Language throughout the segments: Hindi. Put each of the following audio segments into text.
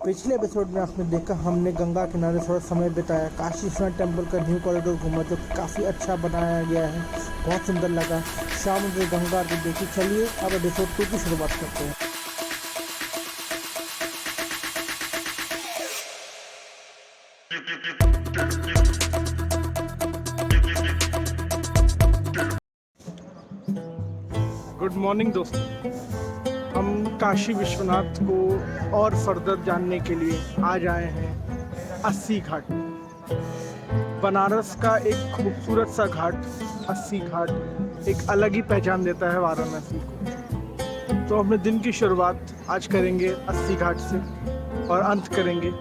पिछले एपिसोड में आपने देखा हमने गंगा किनारे थोड़ा समय बिताया, काशी विश्वनाथ टेम्पल का न्यू कॉरिडोर घूमा जो काफ़ी अच्छा बनाया गया है, बहुत सुंदर लगा। शाम में गंगा आरती देखी। चलिए अब एपिसोड 2 की शुरुआत करते हैं। गुड मॉर्निंग दोस्तों, हम काशी विश्वनाथ को और फर्दर जानने के लिए आज आए हैं 80 घाट। बनारस का एक खूबसूरत सा घाट 80 घाट एक अलग ही पहचान देता है वाराणसी को। तो अपने दिन की शुरुआत आज करेंगे 80 घाट से और अंत करेंगे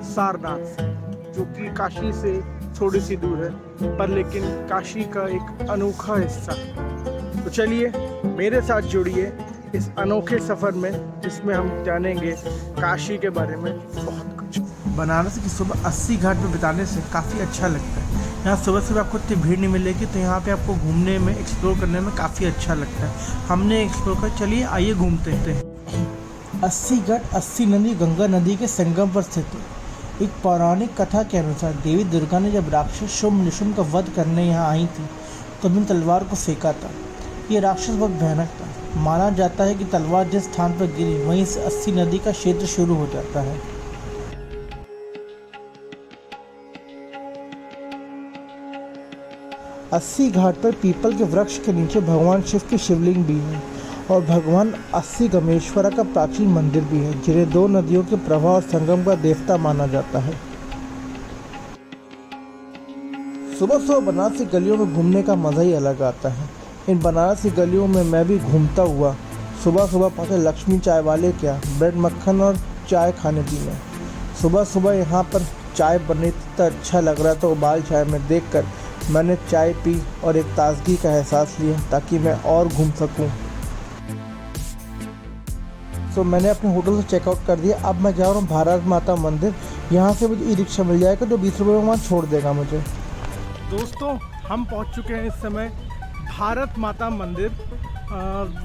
सारनाथ से, जो कि काशी से थोड़ी सी दूर है पर लेकिन काशी का एक अनोखा हिस्सा है। तो चलिए मेरे साथ जुड़िए इस अनोखे सफ़र में, जिसमें हम जानेंगे काशी के बारे में बहुत कुछ। बनारस की सुबह 80 घाट में बिताने से काफ़ी अच्छा लगता है। यहाँ सुबह सुबह आपको इतनी भीड़ नहीं मिलेगी, तो यहाँ पे आपको घूमने में, एक्सप्लोर करने में काफ़ी अच्छा लगता है। हमने एक्सप्लोर कर, चलिए आइए घूमते हैं। 80 घाट 80 नदी गंगा नदी के संगम पर स्थित है। एक पौराणिक कथा के अनुसार देवी दुर्गा ने जब राक्षस शुंभ निशुंभ का वध करने यहाँ आई थी तो अपनी तलवार को फेंका था। ये राक्षस बहुत भयानक था। माना जाता है कि तलवार जिस स्थान पर गिरी वहीं से 80 नदी का क्षेत्र शुरू हो जाता है। अस्सी घाट पर पीपल के वृक्ष के नीचे भगवान शिव की शिवलिंग भी है और भगवान 80 गमेश्वरा का प्राचीन मंदिर भी है, जिन्हें 2 नदियों के प्रवाह और संगम का देवता माना जाता है। सुबह सुबह बनारसी गलियों में घूमने का मज़ा ही अलग आता है। इन बनारसी गलियों में मैं भी घूमता हुआ सुबह सुबह पहुँचे लक्ष्मी चाय वाले क्या ब्रेड मक्खन और चाय खाने पीने। सुबह सुबह यहाँ पर चाय बनी इतना अच्छा लग रहा था। उबाल चाय में देखकर मैंने चाय पी और एक ताजगी का एहसास लिया ताकि मैं और घूम सकूं। तो मैंने अपने होटल से चेकआउट कर दिया। अब मैं जा रहा हूँ भारत माता मंदिर। यहाँ से मुझे ई रिक्शा मिल जाएगा जो 20 रुपये में वहाँ छोड़ देगा मुझे। दोस्तों, हम पहुँच चुके हैं इस समय भारत माता मंदिर।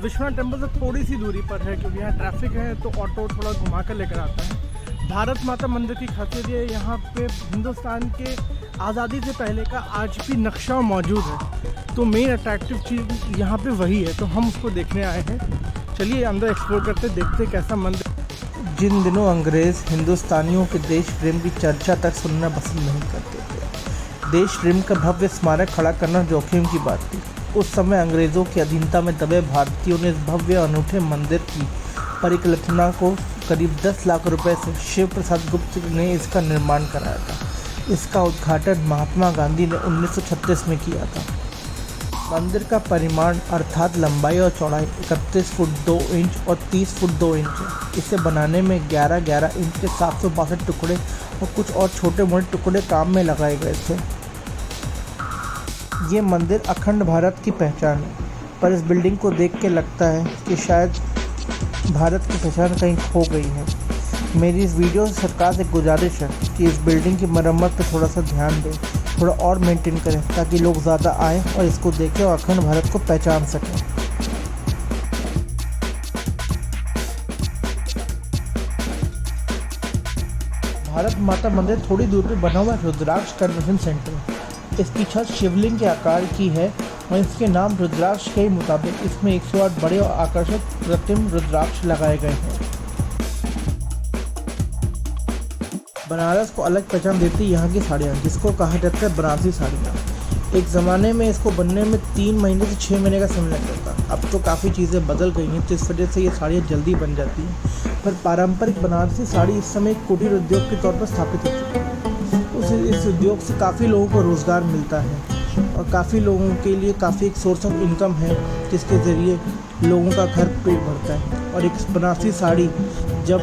विश्वनाथ टेम्पल से थोड़ी सी दूरी पर है, क्योंकि यहाँ ट्रैफिक है तो ऑटो थोड़ा घुमा कर लेकर आता है। भारत माता मंदिर की खासियत ये यहाँ पे हिंदुस्तान के आज़ादी से पहले का आज भी नक्शा मौजूद है। तो मेन अट्रैक्टिव चीज़ यहाँ पे वही है, तो हम उसको देखने आए हैं। चलिए अंदर एक्सप्लोर करते देखते कैसा मंदिर। जिन दिनों अंग्रेज़ हिंदुस्तानियों के देश प्रेम की चर्चा तक सुनना पसंद नहीं करते थे। देश प्रेम का भव्य स्मारक खड़ा करना जोखिम की बात थी। उस समय अंग्रेज़ों की अधीनता में दबे भारतीयों ने इस भव्य अनूठे मंदिर की परिकल्पना को करीब 10 लाख रुपए से शिव प्रसाद गुप्त ने इसका निर्माण कराया था। इसका उद्घाटन महात्मा गांधी ने 1936 में किया था। मंदिर का परिमाण अर्थात लंबाई और चौड़ाई 31 फुट 2 इंच और 30 फुट 2 इंच है। इसे बनाने में 11-11 इंच के 762 टुकड़े और कुछ और छोटे मोटे टुकड़े काम में लगाए गए थे। ये मंदिर अखंड भारत की पहचान है, पर इस बिल्डिंग को देख के लगता है कि शायद भारत की पहचान कहीं खो गई है। मेरी इस वीडियो से सरकार से गुजारिश है कि इस बिल्डिंग की मरम्मत पर थोड़ा सा ध्यान दें, थोड़ा और मेंटेन करें ताकि लोग ज़्यादा आएँ और इसको देखें और अखंड भारत को पहचान सकें। भारत माता मंदिर थोड़ी दूर पर बना हुआ रुद्राक्ष कन्वेंशन सेंटर। इसकी छत शिवलिंग के आकार की है और इसके नाम रुद्राक्ष के मुताबिक इसमें 108 बड़े और आकर्षक कृत्रिम रुद्राक्ष लगाए गए हैं। बनारस को अलग पहचान देती यहाँ की साड़ियाँ, जिसको कहा जाता है बनारसी साड़ियाँ। एक ज़माने में इसको बनने में 3 महीने से 6 महीने का समय लगता था। अब तो काफ़ी चीज़ें बदल गई हैं, तो इस वजह से ये साड़ियाँ जल्दी बन जाती हैं। पर पारंपरिक बनारसी साड़ी इस समय एक कुटीर उद्योग के तौर पर स्थापित हो चुकी है। इस उद्योग से काफ़ी लोगों को रोज़गार मिलता है और काफ़ी लोगों के लिए काफ़ी एक सोर्स ऑफ इनकम है, जिसके ज़रिए लोगों का घर पेट भरता है। और एक बनारसी साड़ी जब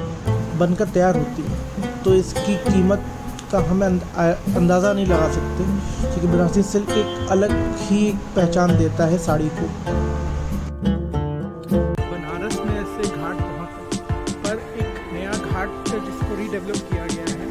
बनकर तैयार होती है तो इसकी कीमत का हमें अंदाज़ा नहीं लगा सकते, क्योंकि बनारसी सिल्क एक अलग ही पहचान देता है साड़ी को। बनारस में ऐसे घाट बहुत हैं, पर एक नया घाट जिसको रीडेवलप किया गया है,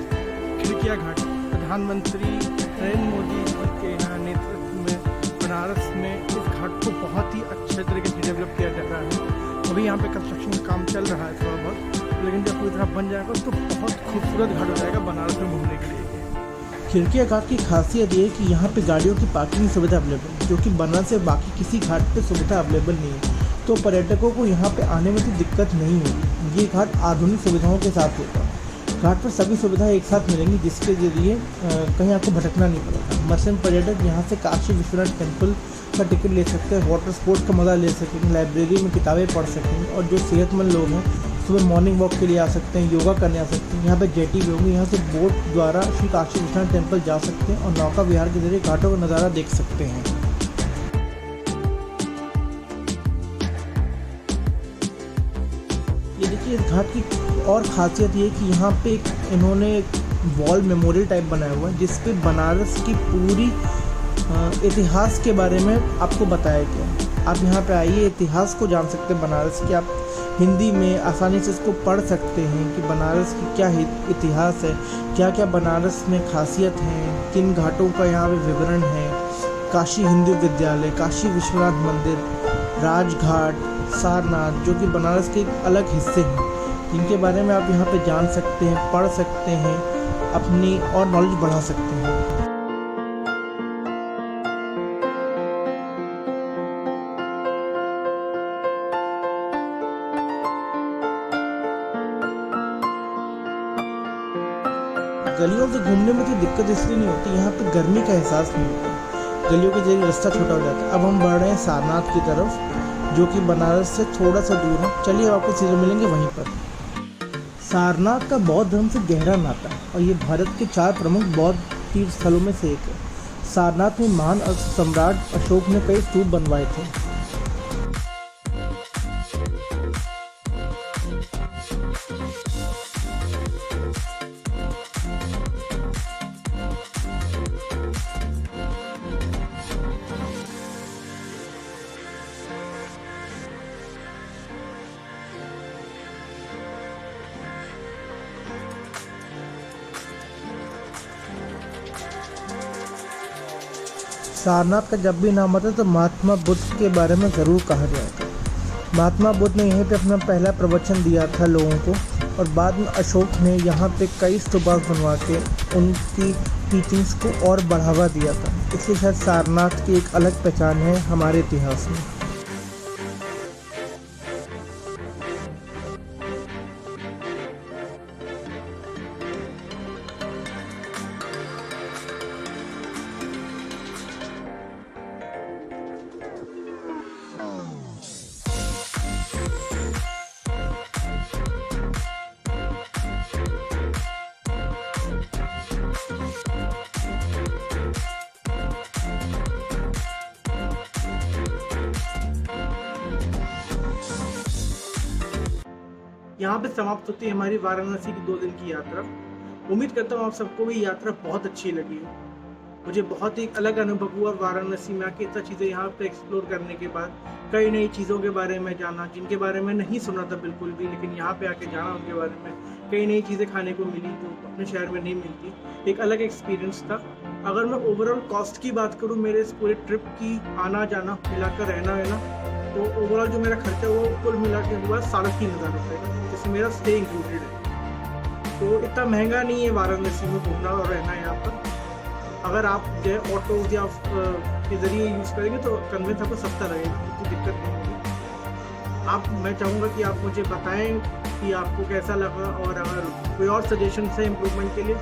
खिड़किया घाट। प्रधानमंत्री नरेंद्र मोदी के यहाँ नेतृत्व में बनारस में इस घाट को बहुत ही अच्छे तरीके से डेवलप किया जा रहा है। अभी यहाँ पे कंस्ट्रक्शन का काम चल रहा है थोड़ा बहुत, लेकिन जब पूरी तरह बन जाएगा तो बहुत खूबसूरत घाट हो जाएगा बनारस में घूमने के लिए। खिड़किया घाट की खासियत ये है कि यहाँ पे गाड़ियों की पार्किंग सुविधा अवेलेबल है, जो कि बनारस से बाकी किसी घाट पे सुविधा अवेलेबल नहीं है। तो पर्यटकों को यहाँ पे आने में तो दिक्कत नहीं होगी। ये घाट आधुनिक सुविधाओं के साथ होगा। घाट पर सभी सुविधाएं एक साथ मिलेंगी, जिसके जरिए कहीं आपको भटकना नहीं पड़ेगा। मसलन पर्यटक यहाँ से काशी विश्वनाथ टेम्पल का टिकट ले सकते हैं, वाटर स्पोर्ट्स का मज़ा ले सकेंगे, लाइब्रेरी में किताबें पढ़ सकेंगे, और जो सेहतमंद लोग हैं सुबह मॉर्निंग वॉक के लिए आ सकते हैं, योगा करने आ सकते हैं। यहाँ पे जेटी भी होंगे, यहाँ से बोट द्वारा श्री काशी विश्वनाथ टेम्पल जा सकते हैं और नौका विहार के जरिए घाटों का नज़ारा देख सकते हैं। ये देखिए, इस घाट की और ख़ासियत ये कि यहाँ पे इन्होंने वॉल मेमोरियल टाइप बनाया हुआ है, जिस पे बनारस की पूरी इतिहास के बारे में आपको बताया गया है। आप यहाँ पे आइए, इतिहास को जान सकते हैं बनारस की। आप हिंदी में आसानी से इसको पढ़ सकते हैं कि बनारस की क्या इतिहास है, क्या क्या बनारस में खासियत है, किन घाटों का यहाँ पे विवरण है। काशी हिंदू विद्यालय, काशी विश्वनाथ मंदिर, राजघाट, सारनाथ, जो कि बनारस के एक अलग हिस्से हैं, जिनके बारे में आप यहाँ पे जान सकते हैं, पढ़ सकते हैं, अपनी और नॉलेज बढ़ा सकते हैं। गलियों से घूमने में तो दिक्कत इसलिए नहीं होती, यहाँ पे गर्मी का एहसास नहीं होता, गलियों के जरिए रास्ता छोटा हो जाता है। अब हम बढ़ रहे हैं सारनाथ की तरफ, जो कि बनारस से थोड़ा सा दूर है। चलिए आपको सीधे मिलेंगे वहीं पर। सारनाथ का बौद्ध धर्म से गहरा नाता है और ये भारत के 4 प्रमुख बौद्ध तीर्थ स्थलों में से एक है। सारनाथ में महान सम्राट अशोक ने कई स्तूप बनवाए थे। सारनाथ का जब भी नाम आता है तो महात्मा बुद्ध के बारे में ज़रूर कहा जाएगा। महात्मा बुद्ध ने यहीं पे अपना पहला प्रवचन दिया था लोगों को, और बाद में अशोक ने यहाँ पे कई स्तूपा बनवा के उनकी टीचिंग्स को और बढ़ावा दिया था। इसलिए शायद सारनाथ की एक अलग पहचान है हमारे इतिहास में। यहाँ पे समाप्त होती है हमारी वाराणसी की 2 दिन की यात्रा। उम्मीद करता हूँ आप सबको भी यात्रा बहुत अच्छी लगी हो। मुझे बहुत ही अलग अनुभव हुआ वाराणसी में आके, इतना चीज़ें यहाँ पे एक्सप्लोर करने के बाद, कई नई चीज़ों के बारे में जाना जिनके बारे में नहीं सुना था बिल्कुल भी, लेकिन यहाँ पे आके जाना उनके बारे में। कई नई चीज़ें खाने को मिली जो अपने शहर में नहीं मिलती। एक अलग एक्सपीरियंस था। अगर मैं ओवरऑल कॉस्ट की बात करूँ मेरे इस पूरे ट्रिप की, आना जाना मिलाकर रहना है ना, तो ओवरऑल जो मेरा खर्चा वो कुल मिला के हुआ 3,500 रुपये का, जिसमें मेरा स्टे इंक्लूडेड है। तो इतना महंगा नहीं है वाराणसी में घूमना और रहना यहाँ पर। अगर आप जो है ऑटोज या के ज़रिए यूज़ करेंगे तो कन्वेंस आपको सस्ता लगेगा, कोई दिक्कत नहीं होगी। मैं चाहूँगा कि आप मुझे बताएं कि आपको कैसा लगा, और अगर कोई और सजेशन है इम्प्रूवमेंट के लिए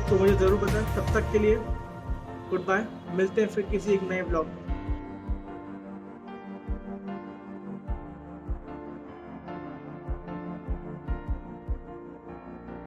तो मुझे ज़रूर बताएं। तब तक के लिए गुड बाय, मिलते हैं फिर किसी एक नए ब्लॉग में।